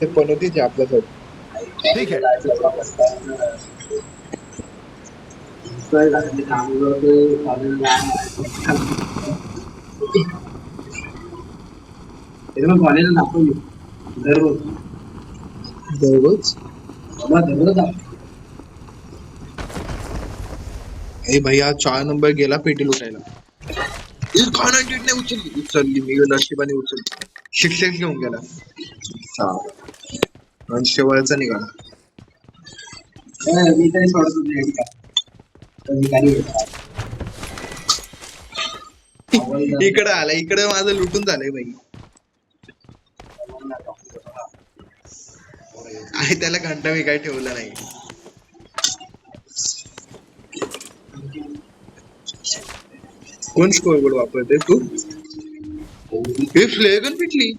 ते पनोतीच आहे आपल्यासाठी. ठीक है। कॉलेजला जातो मी दररोज दररोज दररोज ए भैया 4 नंबर गेला पेटी लुटायला. उचलली मी नशिबाने उचलली. शिक्षक घेऊन गेला. आणि शेवळचा निघाला. मी तरी सोडतो इकडे आला. इकडे माझं लुटून झालंय भाई. आहे त्याला घंटा मी काय ठेवला नाही. कोण स्कोअरबोर्ड वापरते तू? हे फ्लेगन पिटली.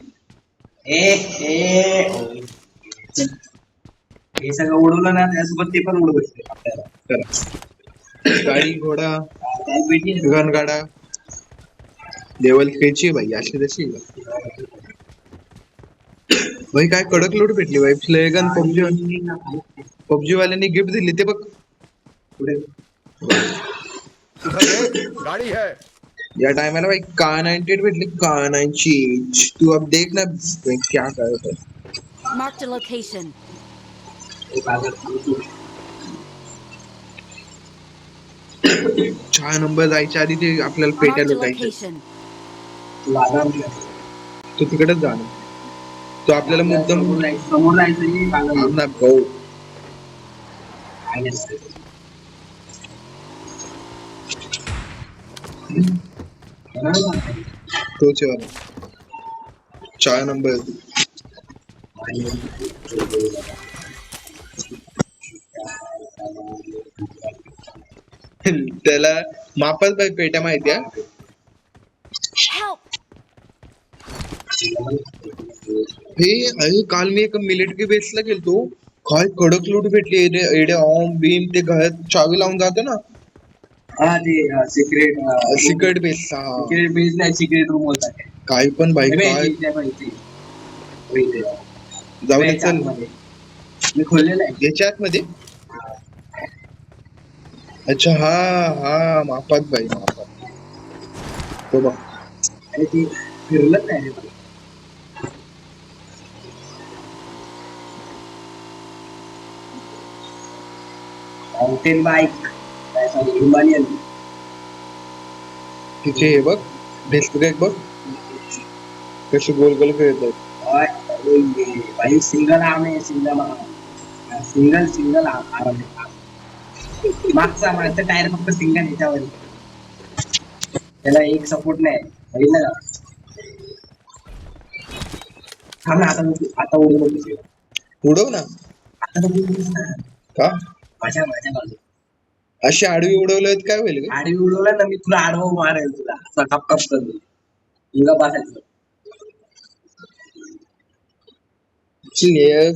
हे सगळं उडवलं ना त्यासोबत ते पण उडवू शकते आपल्याला. गाडी घोडा गनगाडा लेवल खेची भाई अशी तशी. भाई काय कडक लूट भेटली भाई. फ्लेगन पबजी वाल्यांनी गिफ्ट दिली ते बघ. उधर देख, गाड़ी है। या टायमाला भाई Kar98 भेटली. Kar98 तू अब देख ना भाई क्या करत है. Marked a location. 4 नंबर जायच्या आधी ते आपल्याला पेट्या Marked a लुटायचे. location. तू तिकडेच जाणं. तो आपल्याला मुद्दाम समोर जायचं ना भाऊ. तोच आहे 4 नंबर. त्याला मापाच भाई पेट्या माहिती आहे. Help! हे अरे काल मी एका मिलिटरी बेसला गेलतो. काय कडक लूट भेटली. एडे ऑम बीम ते घरात चावी लावून जातो ना. हा ते secret secret base. Secret base नाही सिक्रेट रूम होता काही पण भाई काय जाऊ दे चल. मी खोललेलं आहे याच्या आतमध्ये. अच्छा हा हा मापात भाई मापात. तो बघ आणि ते फिरलंच नाही रे. माउंटेन बाईक हिमालयन तिचे हे बघ डेस्क बघ कशी गोल गोल खेळत आहेत. भाई सिंगल आर्म आहे. सिंगल आर्म मागचा टायर फक्त सिंगल ह्याच्यावर. त्याला एक सपोर्ट नाही बघितलं का. थांब ना आता उडव ना. आता का माझ्या बाजू अशी आडवी उडवलं काय होईल. आडवी उडवलं ना मी तुला आडवं मारेल. तुला असा कप करतो तुला बसायचं. क्लियर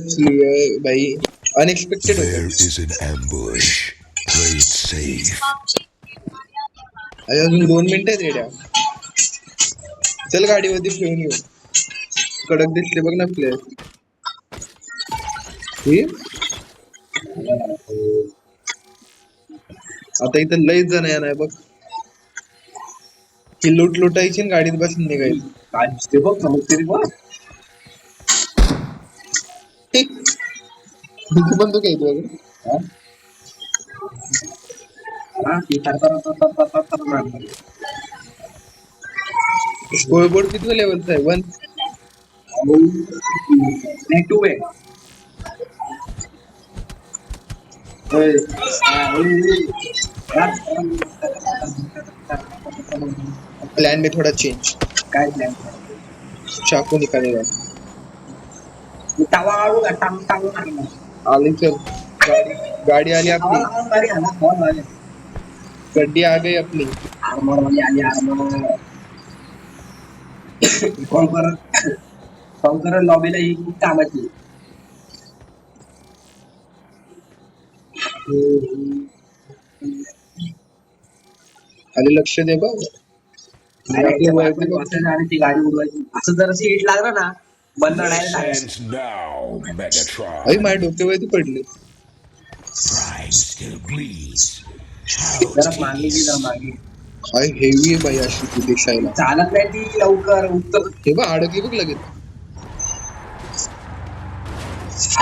भाई unexpected There is an ambush. Play it safe. अजून 2 मिनिटं आहेत रेड्या. चल गाडीवरती ठेवून येऊ. कडक दिसते बघ ना प्लेयर. आता इथं लईच जण येणार बघ. ती लुटायची आणि गाडीत बसून निघायची. काय दिसते बघ समजते बघ. बंदूक आहे बघ. स्कोरबोर्ड किती लेवलचा आहे. 1 2 आहे. प्लान में थोड़ा चेंज. काय प्लॅन चाकू निकालेगा. तवा आळू का टांग टांग टांग. आली चल. गाडी आली आपली. गड्डी आ गई अपनी. आर्मर वाली आली आर्मर. कॉन्करर लॉबीला ही खूप कामाची. खाली लक्ष दे बघ. आणि ती गाडी उडवायची. असं जर सीट लागलं ना बंद Make नाही झालं. sense now, Megatron. आई माझ्या डोक्यावरती पडले. Prime still bleeds. जरा मागे गेला मागे. काय हेवी आहे बाई अशी ती दिसायला. चालत नाही ती लवकर उत्तर हे बघ अडकली बघ लगेच.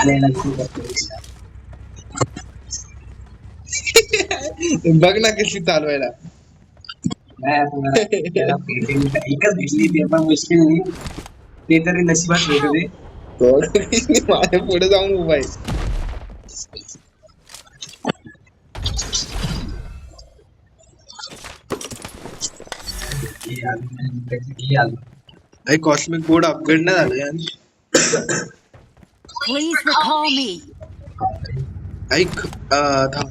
आलेला सुरू करतो. बघ ना कशी चालवायला. नाही पुन्हा त्याला भेटेल. एकच भेटली ते पण मुश्किल नाही. ते तरी नशिबात भेटू दे. माझ्या पुढे जाऊन उभा आहे. काही कॉस्मिक बोर्ड अपग्रेड नाही झालं यार. Please recall me. ऐक थांब.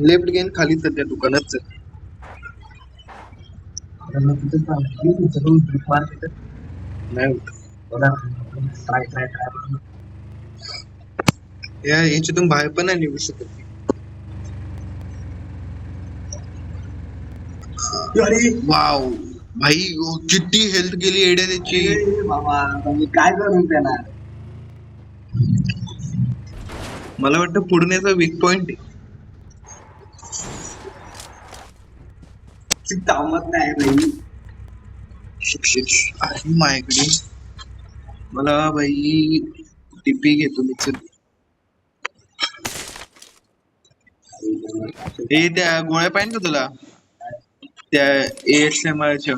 लेफ्ट गेन खाली सध्या दुकानात चल. नाही होत. या याच्यातून बाहेर पण नाही निघू शकत. वाव भाई किती हेल्थ गेली एड्या त्याची. बाबा मी काय करू त्याला. मला वाटतं पुढण्याचा वीक पॉइंट थांबत नाही भाई. शिक्षक आहे माझ्याकडे. मला बाई टीपी घेतो मी चल. ए त्या गोळ्या पाहिजे का तुला त्या ASMR च्या.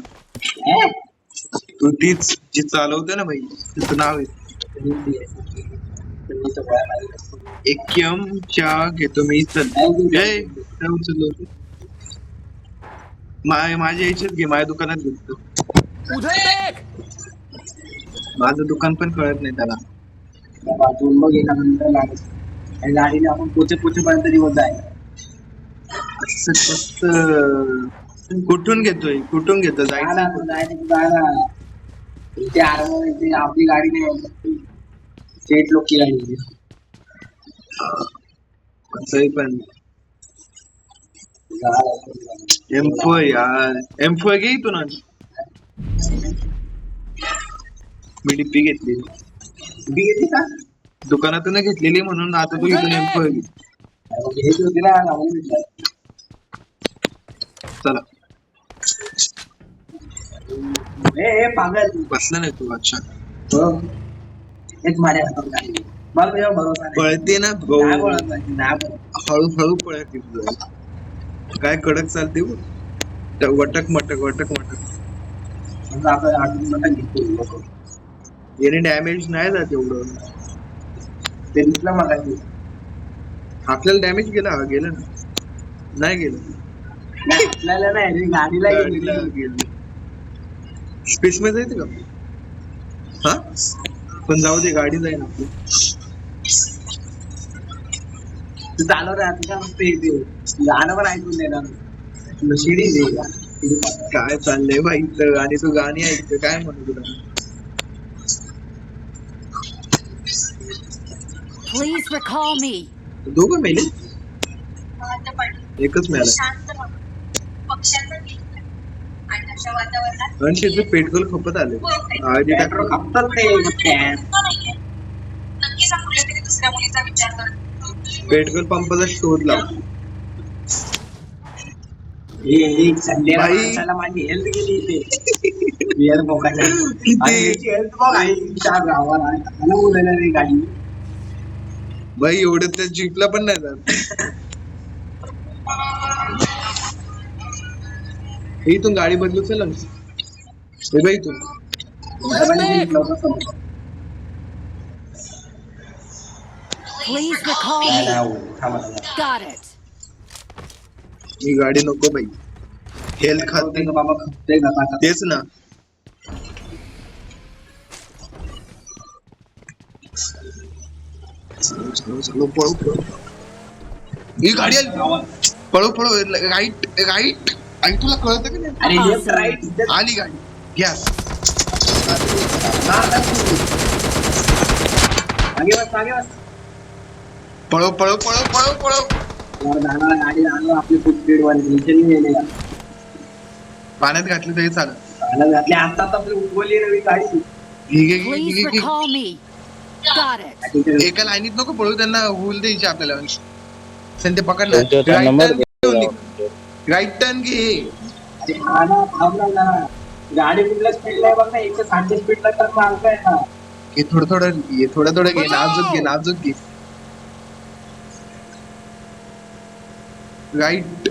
तू तीच जी चालवते ना भाई तिचं नाव आहे. एक्यम च्या घेतो मी चल. उचललो माझ्या याच्यात घे. माझ्या दुकानात घेतो. माझं दुकान पण कळत नाही त्याला. बाजून मग एका नंतर गाडीने आपण पोचेपर्यंत दिवस जाय. असं कसं कुठून घेतोय कुठून घेतो जायचं. आपली गाडी नाही स्टेट लोकची गाडी. असंही पण M4 यार. M4 घे इथून. मी डिप्पी घेतली. घेतली का दुकानातून घेतलेली म्हणून आता तू इथून M4 घे. चला पागल बसला नाही तू. अच्छा हेच माझ्या हातात गाडी. मला तुझ्यावर भरोसा नाही. पळते ना नाही भाऊ. बोलत नाही, नाही बोलत. हळूहळू पळते तुझं. काय कडक चालते बघ. वटक मटक वटक मटक. समजा आपण आठवून मटण घेतो. याने डॅमेज नाही जात एवढं. ते दिसलं मला की. आपल्याला डॅमेज गेला गेलं ना. नाही गेलं. नाही, आपल्याला नाही रे, गाडीला गेली. स्पेस मध्ये जायचं का हा. पण जाऊ दे गाडी जाईल आपली. तू चालव रे आता मस्त येते. गाणं पण ऐकून देणार. शिडी दे. काय चाललंय बाई इथं. आणि तू गाणी ऐकते काय म्हणू तुला. Please recall me. दोघं मेले. एकच मिळालं. आणि त्याचं पेट्रोल खपत आले. आधी पेट्रोल खपतात ते पेट्रोल पंपाचा शोध लाव. संडेला माझी हेल्थ गेली इथे. बिअर मोकाच्या हेल्थ बघ आहे गावाला. मला बोलायला रे गाडी. बाई एवढं त्या जीपला पण नाही जात. इथून गाडी बदलू चल. हे बाई तू Please recall me. Got it. ही गाडी नको बाई. हेल्थ खाते बाबा खपते ना. तेच ना. चलो पळू पळू. ही गाडी आली. पळू पळू. Right right. आणि तुला कळतं का नाही. अरे लेफ्ट राईट आली गाडी. घ्या. मागे बस मागे बस. पळो पळो पळो पळो पळो. गाडी आणलं आपली खूप स्पीड वाली. पाण्यात पाण्यात घातली तरी चालत. मला घातली आता आपली उगवली नवी गाडी. घे, घे, घे, Please घे, घे. recall me. Got it. एका लाईनीत नको पळू, त्यांना होल द्यायची आपल्याला. sen ते पकडणार. त्यांचा राईट नंबर टर्न घेऊन निघ. राईट टर्न घे. अरे हा ना, थांब ना जरा. गाडी कुठल्या स्पीडला आहे बघ ना, 160 स्पीडला तर मारतोय ना. घे थोडं थोडं घे, थोडं थोडं घे, नाजूक घे, नाजूक घे. राईट.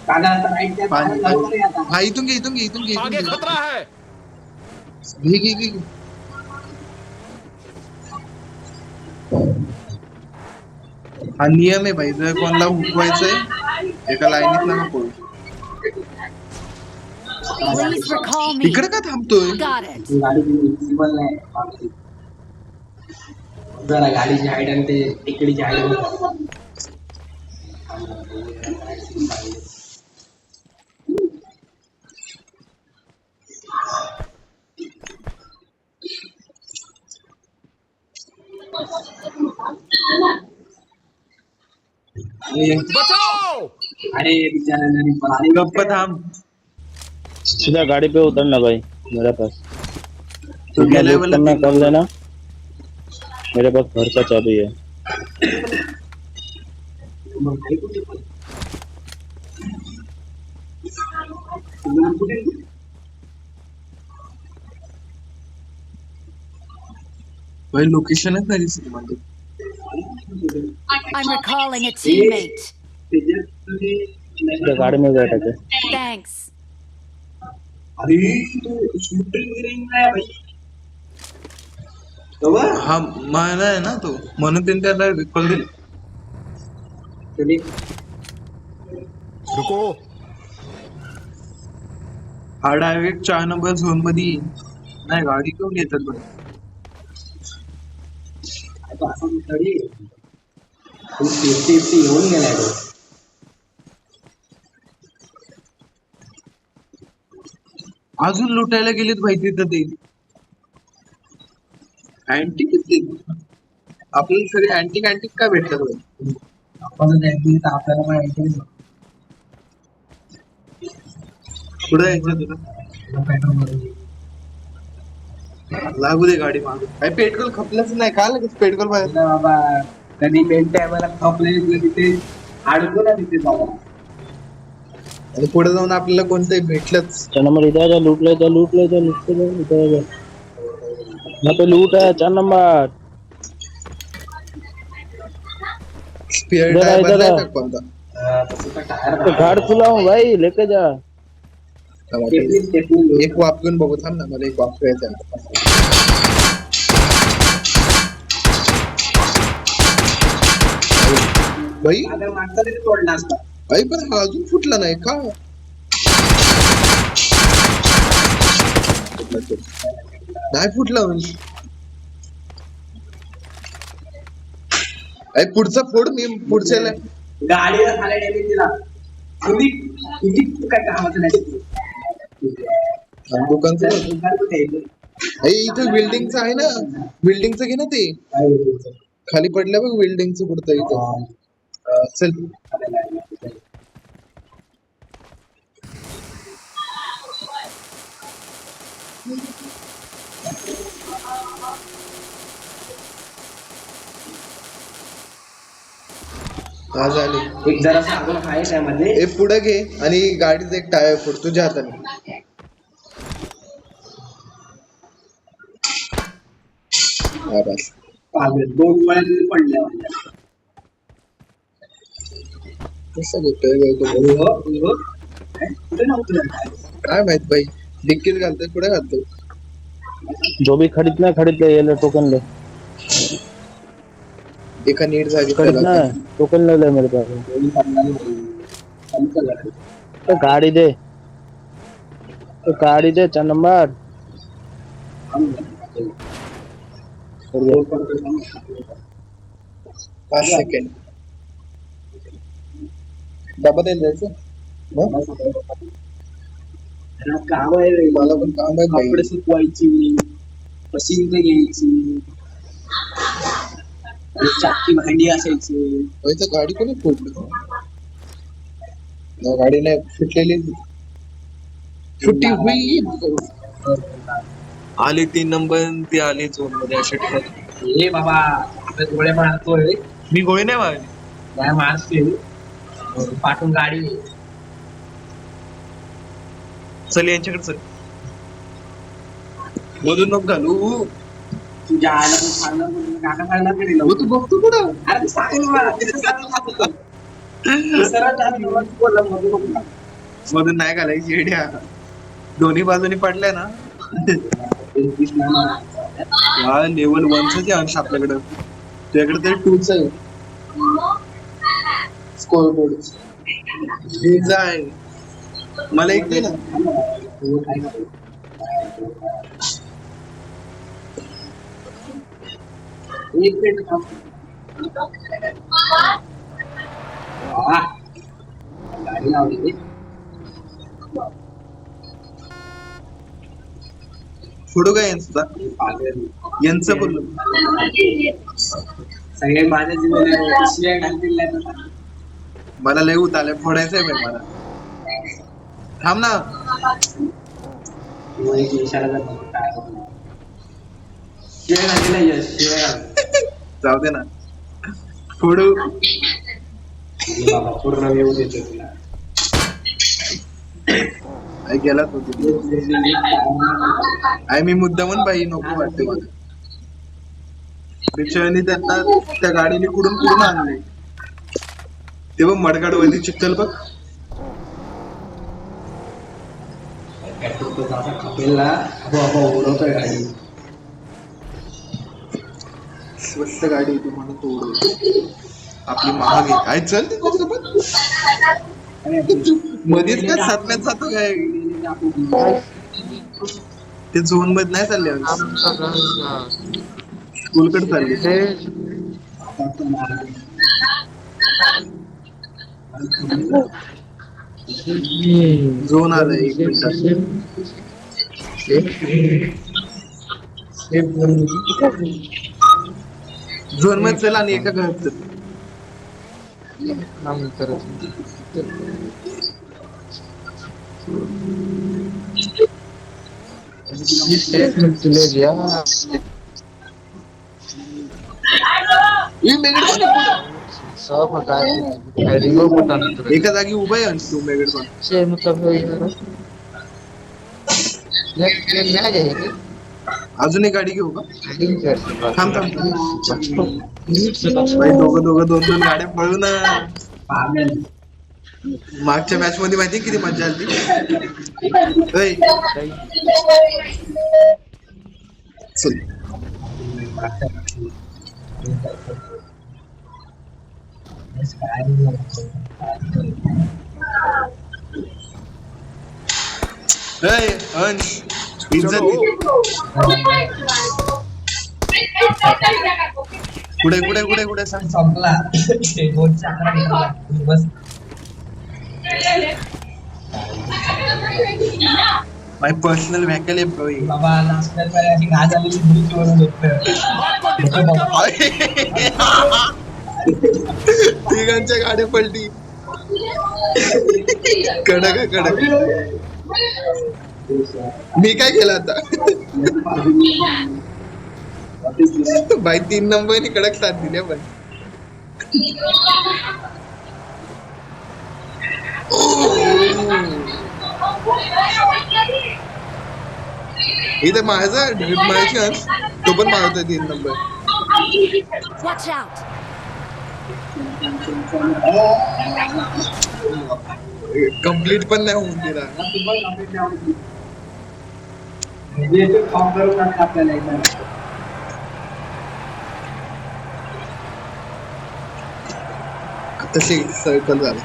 काका आता राईट द्या, पाणी, लवकर या आता. हा इथून घे, इथून घे, इथून घे, इथून आगे घे. खतरा है। घे, घे, घे. हा नियम आहे भाई, जर कोणाला हुकवायचंय एका लाईनीत नका पळू. Please recall me. इकडे का थांबतोय? Got it. गाडी विजिबल नाही. जरा गाडीची हाईट आणि ते तिकडीची हाईट. बचाओ। अरे बिचारा पाणी गप्प थांब. सीधा गाड़ी पे उतरना भाई मेरे पास। तो जितना गेले लूट वाला करना कर लेना, मेरे पास घर का चाबी है। भाई लोकेशनच नाही दिसत मला. I'm recalling a teammate. सीधा गाड़ी में बैठा के Thanks. अरे तू शूटिंग रेंज नाही भाई. बरोबर हा मला आहे ना तो, म्हणून त्यांनी त्याला रिकॉल दिली. रुको। हा डायरेक्ट 4 नंबर झोन मध्ये येईल. नाही गाडी घेऊन येतात बरं. असं तरी तू सेफ्टी येऊन गेलाय तो. अजून लुटायला गेलेत भाई तिथं ते. अँटिक आपल्याला सगळे अँटिक अँटिक का भेटतात भाई? आपण त्यांची तर आपल्याला माहिती नाही. पुढे यायचं तुला पेट्रोल लागू दे गाडी मागू. काय पेट्रोल खपलंच नाही का, लगेच पेट्रोल पाहिजे. बाबा कधी पेंट आहे मला खपले तिथे अडकू ना तिथे बाबा. आणि पुढे जाऊन आपल्याला कोणतंही भेटलंच. 4 नंबर इधर जा, लूट ले जा, लूट ले जा, लूट ले जा, इधर जा। यहाँ पे लूट है 4 नंबर। स्पेअर इधर आ, टायर इधर बदलाय आ। का कोणता? तसं तर टायर तो गाड़ खुला हूँ भाई, लेके जा। चला, ते एक वापरून बघू. थांब ना, मला एक वापरायचं आहे. भाई अगर मागचा तरी तोडला असता. आई पण हा अजून फुटला नाही का? नाही फुटला म्हणजे आई पुढचा फोड, मी पुढच्याला. गाडीला खाली डॅमेज दिला. तुम्ही तुम्ही काय कामाचं नाही. दुकानचं दुकान कुठे आहे? आई इथं बिल्डिंगचं आहे ना, बिल्डिंगचं घे ना ते. काय बोलतो? खाली पडल्या बघ बिल्डिंगचं कुठतं इथं. चल हा झाली. एक जरासा अजून आहे त्यामध्ये. हे पुढे घे आणि गाडीत एक टायर फोड तुझ्या हाताने. हा बस. पागल 2 वेळा पडल्या म्हणजे. कसं घेतोय कुठे नव्हतं काय माहित भाई. डिक्कीत घालतोय, पुढे घालतोय. जो भी खरीदना है खरीद ले, ये ले टोकन ले। एका नीट जागी खरीदना है टोकन ले ले मेरे पास। तो गाड़ी दे, तो गाड़ी दे 4 नंबर। 5 सेकंड. डबा द्यायला जायचं. काम आहे रे. मला पण काम आहे भाई. कपडे सुकवायची, मशीन घ्यायची, चाकी भांडी असायची. तर गाडी कोणी फोडली? गाडी नाही फुटलेली. सुट्टी हुई आले 3 नंबर ते आले झोन मध्ये असे ठरत हे बाबा आपले गोळे मारतोय मी गोळी नाही मारली काय मारशील पाठवून गाडी चल यांच्याकडे चल मधून नको घालू तुझ्या आईला पण सांगणार काका सांगणार तरी हो, तू बघतो कुठं अरे तू सांग ना मला. तिथं सरळ जात होतं. तू सरळ जात होतं, मग बोलला मग तू बघ. मधून नाही घालायची येड्या दोन्ही बाजूनी पडलाय ना हा लेवल 1च आहे अंश आपल्याकडं तुझ्याकडे तरी 2च आहे स्कोर बोर्ड आहे मला एक दे ना तू काय करतो? एक मिनिट थांब. वा. गाडी लावली रे. फोटो काय यांचा पागल. यांचं बोललो सगळे माझ्या जीवनावर शिव्या घालतील नाही तर. मला लय उत आलंय फोडायचंय बाई मला थांब ना किंवा एक इशारा करतो, काय करतो. शिव्या घालतील नाही, यश, शिव्या घाल. जाऊ दे ना फोडू हे बाबा पूर्ण वेळ देतो तुला. आई गेलाच होती आई मी मुद्दामून बाई नको वाटते मला बिचारांनी त्यांना त्या गाडीने कुडून आणले तेव्हा मडगाडवाली चिखल बघ तो असा खपेल ना बाबा उडवतोय गाडी. स्वस्त गाडी होती म्हणून तो उडवतो आपली महाग आहे काय चल मध्येच काय साधण्यात जातो काय ते झोन मध्ये नाही चालले स्कूलकडे चालले झोन आलाय 1 मिनिटात झोन मध्ये चला आणि एका घरात चल एका जागी उभा आहे अंश तू मेगड अजून एक गाडी घेऊ का थांब थांब भाई दोघं 2-2 गाड्या पळू ना पागल. मागच्या मॅच मध्ये माहिती किती मजा आली ओय. चल ओय, अंश इज्जत दे. कुठे सांग संपला. ते 2-4 घेतला. बस. माय पर्सनल व्हेकल आहे ब्रो बाबा नाश्त्यात काय अशी घास आलेली ब्रिज वरून येतोय. तिघांच्या गाड्या पलटी कडक मी काय केलं आता बाई 3 नंबरनी कडक साथ दिल्या पण इथे माझा तो पण मारतोय 3 नंबर Watch out! कंप्लीट पण नाही होऊन दिला आपल्याला तशी सर्कल झालं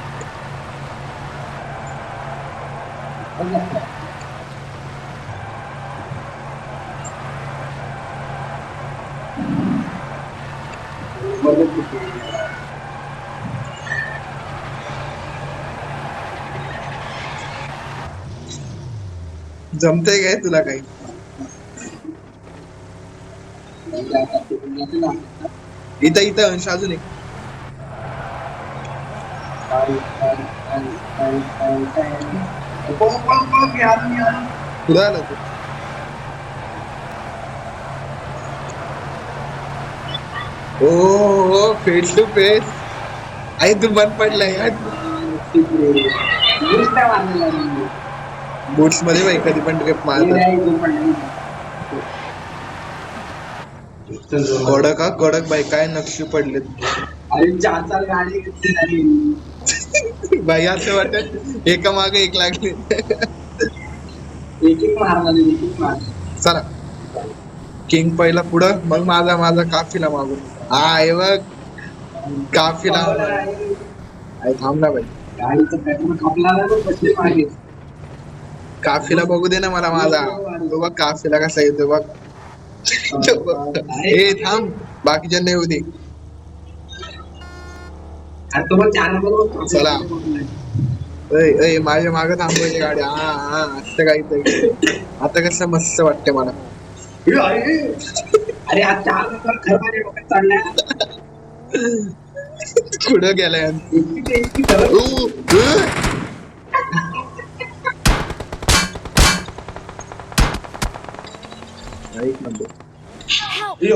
जमतंय काय तुला काही इथं अंश अजून एक मी आलो. कुठं आला तू हो फेस टू फेस आई तू बंद पडलाय बुट्स मध्ये बाई कधी पण ट्रिप मारतात कडक बाई काय नक्षी पडलेत अरे 4 गाडी घेतली झाली बाई असं वाटत एका मागे एक लागले एक मारला चला किंग पहिला पुढं मग माझा काफिला मागून हा आहे बघ काफिला आई थांब ना बाई गाडीचं पेट्रोल खपला ना बसले मागे काफिला बघू दे ना मला माझा तो बघ काफिला कसा येतो बघ हे थांब बाकीच्यांना येऊ दे अरे तो 4 नंबर चला ऐ माझ्या मागे थांबवायची गाडी हा हा असं काहीतरी आता कसं मस्त वाटते मला अरे हा 4 नंबर खरं डोक्यात चाललाय कुठं गेलाय एक नंबर Help! P90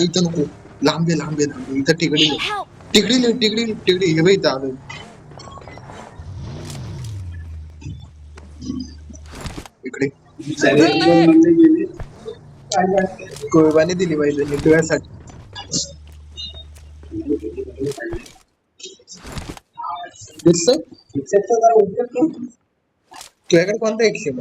इथं नको लांबे इथं टिकडी Help! हे बाई इथं आलो इकडे कोळबाने दिली पाहिजे तुझ्यासाठी दिसतंय तुझ्याकडे कोणता एक्सेम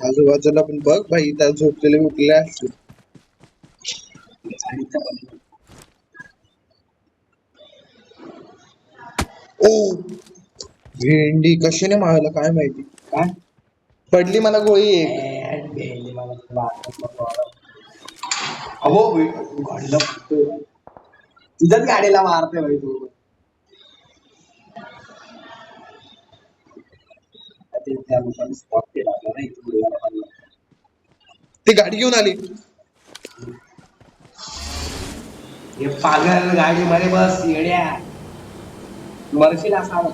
आजूबाजूला पण बघ भाई त्या झोपलेले उठले असतील ओ भेंडी कशाने मारला काय माहिती काय पडली मला गोळी एक अहो गाडीला तुझ्याच गाडीला मारते भाई तू स्पॉट केला नाही ती गाडी घेऊन आली हे पागल गाडी मध्ये बस येड्या मरशील असावं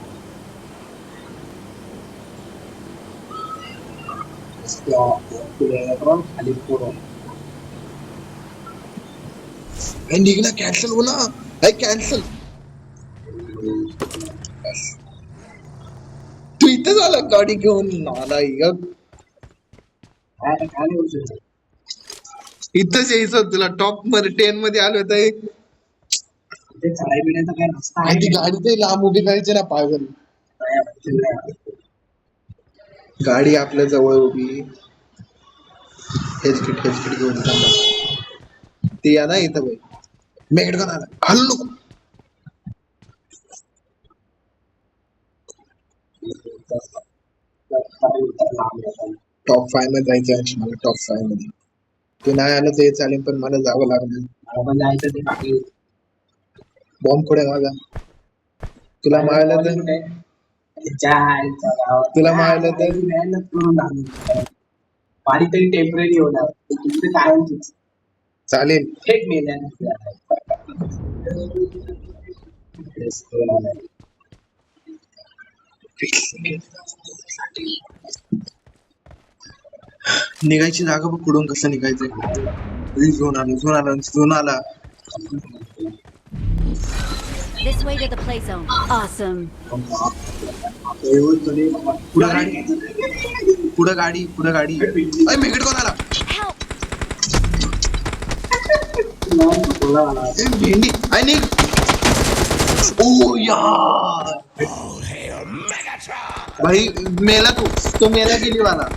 खाली पुढं निघणं कॅन्सल हो ना कॅन्सल तू इथं झाला गाडी घेऊन आला इथंच यायचं तुला टॉप मध्ये 10 मध्ये आलो होतं चढाई बिण्याचा काय रस्ता आणि ती गाडी ते लांब उभी करायची ना पागल गाडी आपल्या जवळ उभी हेच किट घेऊन थांबा ती या ना इथं बाई मेघड आला हल्लो टॉप 5 मध्ये जायचं आहे मला टॉप 5 मध्ये ते नाही आलं ते चालेल पण मला जावं लागलं बॉम्ब कुठे माझा तुला मारलं तर पाणी तरी टेम्पररी होणार तुमचे कायमचीच चालेल थेट मेल्या निघायची जागा बघ कुठून कसं निघायचंय झोन आला This way to the play zone. Awesome. पुढं गाडी अय मेघड कोण आला Help! भेंडी आय निघ ओ यार भाई मेला तो मेला गेली मला